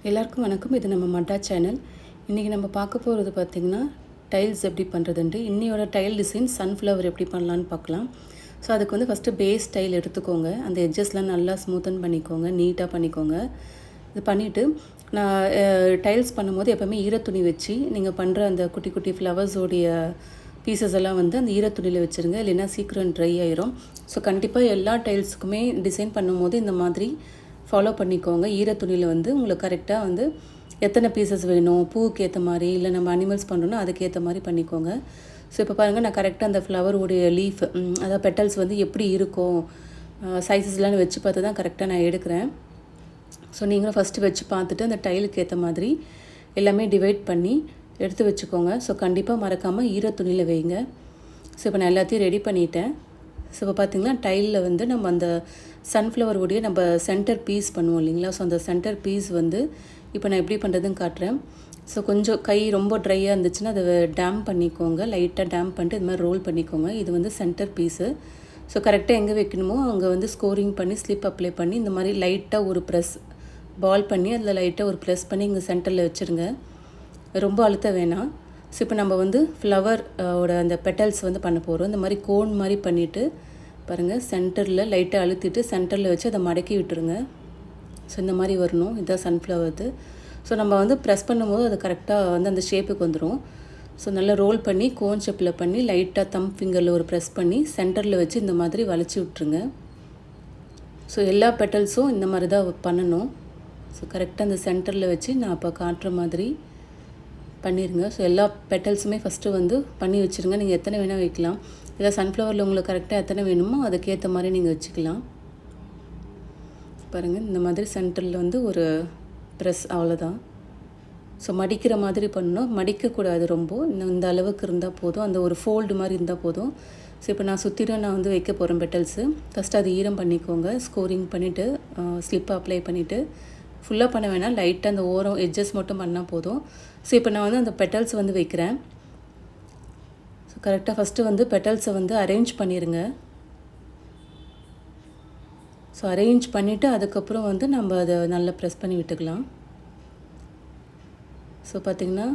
எல்லாருக்கும் வணக்கம். இது நம்ம மட்டா சேனல். இன்றைக்கி நம்ம பார்க்க போகிறது பார்த்திங்கன்னா டைல்ஸ் எப்படி பண்ணுறதுன்ட்டு. இன்னையோட டைல் டிசைன் சன்ஃப்ளவர் எப்படி பண்ணலான்னு பார்க்கலாம். ஸோ அதுக்கு வந்து ஃபஸ்ட்டு பேஸ் டைல் எடுத்துக்கோங்க. அந்த எட்ஜஸ்லாம் நல்லா ஸ்மூத்தன் பண்ணிக்கோங்க, நீட்டாக பண்ணிக்கோங்க. இது பண்ணிவிட்டு நான் டைல்ஸ் பண்ணும்போது எப்போவுமே ஈரத்துணி வச்சு நீங்கள் பண்ணுற அந்த குட்டி குட்டி ஃப்ளவர்ஸோடைய பீசஸ் எல்லாம் வந்து அந்த ஈரத்துணியில் வச்சுருங்க, இல்லைன்னா சீக்கிரம் ட்ரை ஆயிரும். ஸோ கண்டிப்பாக எல்லா டைல்ஸுக்குமே டிசைன் பண்ணும்போது இந்த மாதிரி ஃபாலோ பண்ணிக்கோங்க. ஈரத்துணியில் வந்து உங்களுக்கு கரெக்டாக வந்து எத்தனை பீசஸ் வேணும், பூவுக்கு ஏற்ற மாதிரி, இல்லை நம்ம அனிமல்ஸ் பண்ணுறோன்னா அதுக்கேற்ற மாதிரி பண்ணிக்கோங்க. ஸோ இப்போ பாருங்கள், நான் கரெக்டாக அந்த ஃப்ளவருடைய லீஃப் அதாவது பெட்டல்ஸ் வந்து எப்படி இருக்கும் சைஸஸ்லாம் வச்சு பார்த்து தான் கரெக்டாக நான் எடுக்கிறேன். ஸோ நீங்களும் ஃபஸ்ட்டு வச்சு பார்த்துட்டு அந்த டைலுக்கு ஏற்ற மாதிரி எல்லாமே டிவைட் பண்ணி எடுத்து வச்சுக்கோங்க. ஸோ கண்டிப்பாக மறக்காமல் ஈரத்துணியில் வைங்க. ஸோ இப்போ நான் எல்லாத்தையும் ரெடி பண்ணிட்டேன். ஸோ இப்போ பார்த்திங்கன்னா டைலில் வந்து நம்ம அந்த சன்ஃப்ளவருடைய நம்ம சென்டர் பீஸ் பண்ணுவோம் இல்லைங்களா. ஸோ அந்த சென்டர் பீஸ் வந்து இப்போ நான் எப்படி பண்ணுறதுன்னு காட்டுறேன். ஸோ கொஞ்சம் கை ரொம்ப ட்ரையாக இருந்துச்சுன்னா அதை டேம் பண்ணிக்கோங்க, லைட்டாக டேம் பண்ணிட்டு இது மாதிரி ரோல் பண்ணிக்கோங்க. இது வந்து சென்டர் பீஸு. ஸோ கரெக்டாக எங்கே வைக்கணுமோ அங்கே வந்து ஸ்கோரிங் பண்ணி ஸ்லிப் அப்ளை பண்ணி இந்த மாதிரி லைட்டாக ஒரு ப்ரெஸ் பால் பண்ணி அதில் லைட்டாக ஒரு ப்ரெஸ் பண்ணி இங்கே சென்டரில் வச்சுருங்க. ரொம்ப அழுத்த வேணாம். ஸோ இப்போ நம்ம வந்து ஃப்ளவர் ஓட அந்த பெட்டல்ஸ் வந்து பண்ண போகிறோம். இந்த மாதிரி கோன் மாதிரி பண்ணிவிட்டு பாருங்கள், சென்டரில் லைட்டாக அழுத்திட்டு சென்டரில் வச்சு அதை மடக்கி விட்டுருங்க. ஸோ இந்த மாதிரி வரணும். இதுதான் சன்ஃப்ளவர்து. ஸோ நம்ம வந்து ப்ரெஸ் பண்ணும்போது அது கரெக்டாக வந்து அந்த ஷேப்புக்கு வந்துடும். ஸோ நல்லா ரோல் பண்ணி கோன் ஷேப்பில் பண்ணி லைட்டாக தம் ஃபிங்கரில் ஒரு ப்ரெஸ் பண்ணி சென்டரில் வச்சு இந்த மாதிரி வளைச்சி விட்ருங்க. ஸோ எல்லா பெட்டல்ஸும் இந்த மாதிரி தான் பண்ணணும். ஸோ கரெக்டாக அந்த சென்டரில் வச்சு நான் இப்போ காட்டுற மாதிரி பண்ணிடுங்க. ஸோ எல்லா பெட்டல்ஸுமே ஃபஸ்ட்டு வந்து பண்ணி வச்சுருங்க. நீங்கள் எத்தனை வேணால் வைக்கலாம். இல்லை சன்ஃப்ளவரில் உங்களுக்கு கரெக்டாக எத்தனை வேணுமோ அதுக்கேற்ற மாதிரி நீங்கள் வச்சுக்கலாம். பாருங்கள், இந்த மாதிரி சென்டரில் வந்து ஒரு ப்ரெஸ், அவ்வளோதான். ஸோ மடிக்கிற மாதிரி பண்ணணும், மடிக்கக்கூடாது ரொம்ப. இந்த அளவுக்கு இருந்தால் போதும், அந்த ஒரு ஃபோல்டு மாதிரி இருந்தால் போதும். ஸோ இப்போ நான் சுற்றிலும் நான் வந்து வைக்க போகிறேன் பெட்டல்ஸு. ஃபஸ்ட்டு அது ஈரம் பண்ணிக்கோங்க, ஸ்கோரிங் பண்ணிவிட்டு ஸ்லிப்பை அப்ளை பண்ணிவிட்டு ஃபுல்லாக பண்ண வேணாம், லைட்டாக அந்த ஓரம் எட்ஜஸ் மட்டும் பண்ணால் போதும். ஸோ இப்போ நான் வந்து அந்த பெட்டல்ஸ் வந்து வைக்கிறேன். ஸோ கரெக்டாக ஃபஸ்ட்டு வந்து பெட்டல்ஸை வந்து அரேஞ்ச் பண்ணிடுங்க. ஸோ அரேஞ்ச் பண்ணிவிட்டு அதுக்கப்புறம் வந்து நம்ம அதை நல்லா ப்ரெஸ் பண்ணி விட்டுக்கலாம். ஸோ பார்த்திங்கன்னா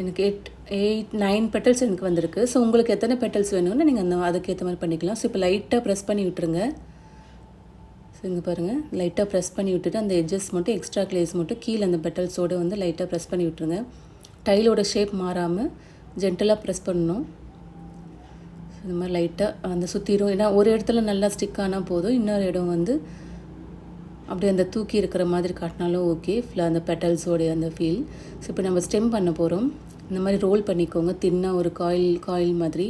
எனக்கு 9 பெட்டல்ஸ் எனக்கு வந்திருக்கு. ஸோ உங்களுக்கு எத்தனை பெட்டல்ஸ் வேணும்னு நீங்கள் அதுக்கேற்ற மாதிரி பண்ணிக்கலாம். ஸோ இப்போ லைட்டாக ப்ரெஸ் பண்ணி விட்டுருங்க. ஸோ இங்கே பாருங்கள், லைட்டாக ப்ரெஸ் பண்ணி விட்டுட்டு அந்த எட்ஜஸ் மட்டும், எக்ஸ்ட்ரா கிளேஸ் மட்டும் கீழே அந்த பெட்டல்ஸோடு வந்து லைட்டாக ப்ரெஸ் பண்ணி விட்டுருங்க. டைலோட ஷேப் மாறாமல் ஜென்டலாக ப்ரெஸ் பண்ணணும். இந்த மாதிரி லைட்டாக அந்த சுற்றிடும். ஏன்னா ஒரு இடத்துல நல்லா ஸ்டிக் ஆனால் போதும், இன்னொரு இடம் வந்து அப்படி அந்த தூக்கி இருக்கிற மாதிரி காட்டினாலும் ஓகே, அந்த பெட்டல்ஸோடைய அந்த ஃபீல். ஸோ இப்போ நம்ம ஸ்டெம் பண்ண போகிறோம். இந்த மாதிரி ரோல் பண்ணிக்கோங்க, தின்னாக ஒரு காயில் மாதிரி.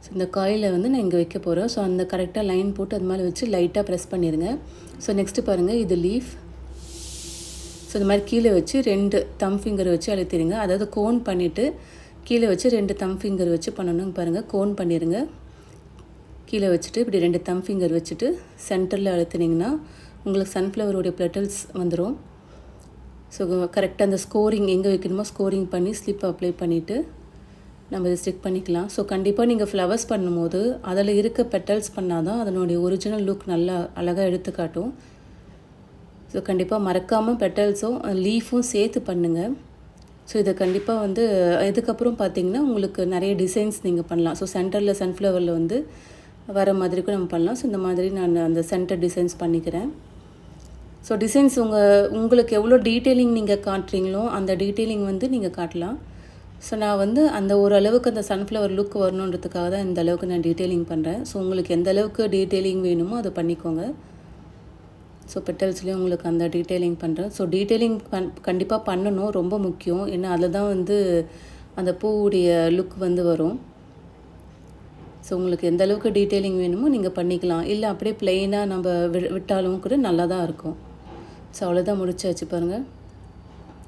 ஸோ இந்த காயிலை வந்து நான் இங்கே வைக்க போகிறோம். ஸோ அந்த கரெக்டாக லைன் போட்டு அது மாதிரி வச்சு லைட்டாக ப்ரெஸ் பண்ணிடுங்க. ஸோ நெக்ஸ்ட்டு பாருங்கள், இது லீஃப். ஸோ இந்த மாதிரி கீழே வச்சு 2 தம் ஃபிங்கர் வச்சு அழுத்திடுங்க. அதாவது கோன் பண்ணிவிட்டு கீழே வச்சு 2 தம் ஃபிங்கர் வச்சு பண்ணணும். பாருங்கள், கோன் பண்ணிடுங்க. கீழே வச்சுட்டு இப்படி 2 தம் ஃபிங்கர் வச்சுட்டு சென்டரில் அழுத்தினீங்கன்னா உங்களுக்கு சன்ஃப்ளவருடைய பெட்டல்ஸ் வந்துடும். ஸோ கரெக்டாக அந்த ஸ்கோரிங் எங்கே வைக்கணுமோ ஸ்கோரிங் பண்ணி ஸ்லிப் அப்ளை பண்ணிவிட்டு நம்ம இதை ஸ்டிக் பண்ணிக்கலாம். ஸோ கண்டிப்பாக நீங்கள் ஃப்ளவர்ஸ் பண்ணும்போது அதில் இருக்க பெட்டல்ஸ் பண்ணால் தான் அதனுடைய ஒரிஜினல் லுக் நல்லா அழகாக எடுத்து காட்டும். ஸோ கண்டிப்பாக மறக்காமல் பெட்டல்ஸும் லீஃபும் சேர்த்து பண்ணுங்கள். ஸோ இதை கண்டிப்பாக வந்து இதுக்கப்புறம் பார்த்திங்கன்னா உங்களுக்கு நிறைய டிசைன்ஸ் நீங்கள் பண்ணலாம். ஸோ சென்டரில் சன்ஃப்ளவரில் வந்து வர மாதிரி கூட நம்ம பண்ணலாம். ஸோ இந்த மாதிரி நான் அந்த சென்டர் டிசைன்ஸ் பண்ணிக்கிறேன். ஸோ டிசைன்ஸ் உங்களுக்கு எவ்வளோ டீட்டெயிலிங் நீங்கள் காட்டுறீங்களோ அந்த டீட்டெயிலிங் வந்து நீங்கள் காட்டலாம். ஸோ நான் வந்து அந்த ஓரளவுக்கு அந்த சன்ஃப்ளவர் லுக் வரணுன்றதுக்காக தான் இந்த அளவுக்கு நான் டீட்டெயிலிங் பண்ணுறேன். ஸோ உங்களுக்கு எந்த அளவுக்கு டீட்டெயிலிங் வேணுமோ அதை பண்ணிக்கோங்க. ஸோ பெட்டல்ஸ்லேயும் உங்களுக்கு அந்த டீட்டெயிலிங் பண்ணுறேன். ஸோ டீட்டெயிலிங் கண்டிப்பாக பண்ணணும், ரொம்ப முக்கியம். ஏன்னா அதில் தான் வந்து அந்த பூவுடைய லுக் வந்து வரும். ஸோ உங்களுக்கு எந்த அளவுக்கு டீட்டெயிலிங் வேணுமோ நீங்கள் பண்ணிக்கலாம். இல்லை அப்படியே ப்ளெயினாக நம்ம விட்டாலும் கூட நல்லா தான் இருக்கும். ஸோ அவ்வளோதான், முடிச்சாச்சு பாருங்கள்.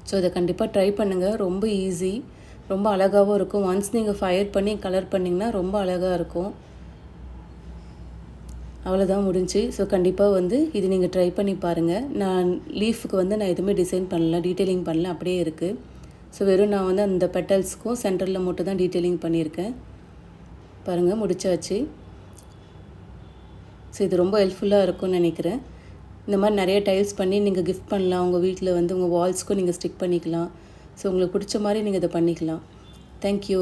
ஸோ இதை கண்டிப்பாக ட்ரை பண்ணுங்கள். ரொம்ப ஈஸி, ரொம்ப அழகாகவும் இருக்கும். ஒன்ஸ் நீங்கள் ஃபயர் பண்ணி கலர் பண்ணிங்கன்னா ரொம்ப அழகாக இருக்கும். அவ்வளோதான், முடிஞ்சு. ஸோ கண்டிப்பாக வந்து இது நீங்கள் ட்ரை பண்ணி பாருங்கள். நான் லீஃபுக்கு வந்து நான் எதுவுமே டிசைன் பண்ணல, டீட்டெயிலிங் பண்ணல, அப்படியே இருக்குது. ஸோ வெறும் நான் வந்து அந்த பெட்டல்ஸ்க்கும் சென்டரில் மட்டும் தான் டீட்டெயிலிங் பண்ணியிருக்கேன். பாருங்கள், முடிச்சாச்சு. ஸோ இது ரொம்ப ஹெல்ப்ஃபுல்லாக இருக்கும்னு நினைக்கிறேன். இந்த மாதிரி நிறைய டைல்ஸ் பண்ணி நீங்கள் கிஃப்ட் பண்ணலாம். உங்கள் வீட்டில் வந்து உங்கள் வால்ஸ்க்கும் நீங்கள் ஸ்டிக் பண்ணிக்கலாம். ஸோ உங்களுக்கு பிடிச்ச மாதிரி நீங்கள் இதை பண்ணிக்கலாம். தேங்க்யூ.